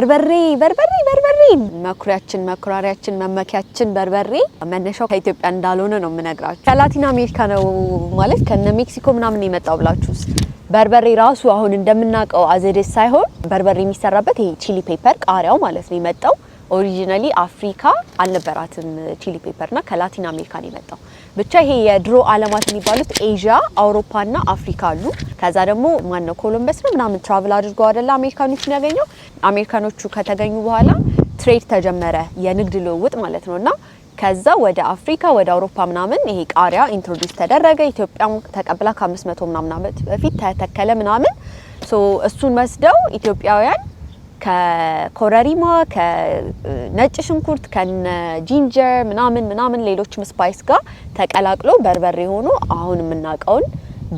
በርበሬ መኩሪያችን መመኪያችን በርበሬ መነሻው ከኢትዮጵያ እንዳልሆነ ነው የምነግራችሁ። ከላቲን አሜሪካ ነው ማለት ከነ ሜክሲኮ ምናምን የመጣው ብላችሁስ በርበሬ ራሱ አሁን እንደምናቀው አዘዴስ ሳይሆን በርበሬ የሚሰራበት ይሄ ቺሊ ፔፐር ቃሪያው ማለት ነው የመጣው ኦሪጂናሊ አፍሪካ አልነበራትም ቺሊ ፔፐርና ከላቲን አሜሪካ ነው የመጣው። ብቻ ይሄ የድሮ ዓለማት የሚባሉት ኤዥያ አውሮፓና አፍሪካ አሉ። ከዛ ደግሞ ማነው ኮሎምበስ ነው ምናምን ትራቭል አድርገው አይደለ አሜሪካኖቹን ያገኘው። አሜሪካኖቹ ከተገኙ በኋላ ትሬድ ተጀመረ የንግድ ልውውጥ ማለት ነውና ከዛ ወደ አፍሪካ ወደ አውሮፓ ምናምን ይሄ ቃሪያ ኢንትሮዲዩስ ተደረገ። ኢትዮጵያም ተቀብላ ከ500 ምናምን ዓመት በፊት ተተከለ ምናምን እሱን መስደው ኢትዮጵያውያን ከኮረሪማ ከነጭ ሽንኩርት ከነ ጂንጀር ምናምን ሌሎችም ስፓይስ ጋር ተቀላቅሎ በርበሬ ሆኖ አሁን የምናውቀውን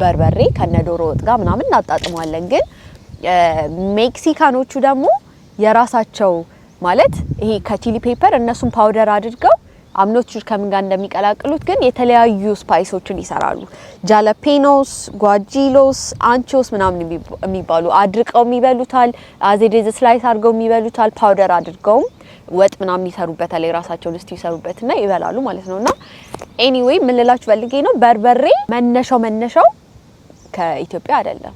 በርበሬ ከነ ዶሮ ወጥ ጋር ምናምን እናጣጥማለን። ግን ሜክሲካኖቹ ደግሞ የራሳቸው ማለት ይሄ ከቺሊ ፔፐር እነሱም ፓውደር አድርገው አምኖቹ ከምን ጋር እንደሚቀላቅሉት ግን የተለያዩ ስፓይሶችን ይሰራሉ። ጃላፔኖስ፣ ጓጂሎስ፣ አንቾስ ምናምን የሚባሉ አድርቀው የሚበሉታል። አዜዴዝ ስላይስ አድርገው የሚበሉታል። ፓውደር አድርገው ወጥ ምናምን ይሰሩበታል። የራሳቸውን እስቲ ይሰሩበትና ይበላሉ ማለት ነውና ኤኒዌይ ምን ልላችሁ ፈልጌ ነው በርበሬ መነሻው ከኢትዮጵያ አይደለም።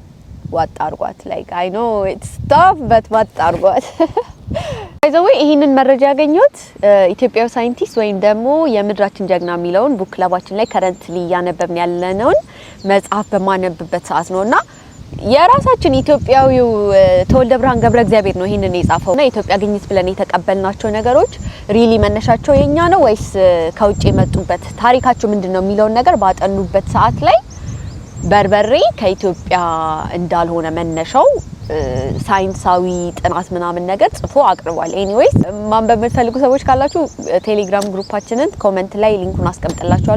ዋጥ አርጓት ላይክ አይ ኖ ኢትስ ታፍ በት ዋጥ አርጓት አይዘው ይሄንን መረጃ ያገኘሁት ኢትዮጵያዊ ሳይንቲስት ወይም ደግሞ የምድራችን ጀግና የሚለውን ቡክ ክለባችን ላይ ከረንትሊ ያነበብን ያለነውን መጽሐፍ በማነብበት ሰዓት ነውና የራሳችን ኢትዮጵያዊው ተወልደ ብርሃን ገብረ እግዚአብሔር ነው ይሄንን የጻፈውና ኢትዮጵያ ግኝት ብለን የተቀበልናቸው ነገሮች ሪሊ መነሻቸው የኛ ነው ወይስ ከውጭ የመጡበት ታሪካቸው ምንድነው የሚለውን ነገር ባጠኑበት ሰዓት ላይ በርበሬ ከኢትዮጵያ እንዳልሆነ መነሻው ሳይንሳዊ ጥናት ምናምን ነገር ጽፎ አቅርቧል። ኤኒዌይስ ማንበብ የምትፈልጉ ሰዎች ካላችሁ ቴሌግራም ግሩፓችንን ኮሜንት ላይ ሊንኩን አስቀምጥላችኋለሁ።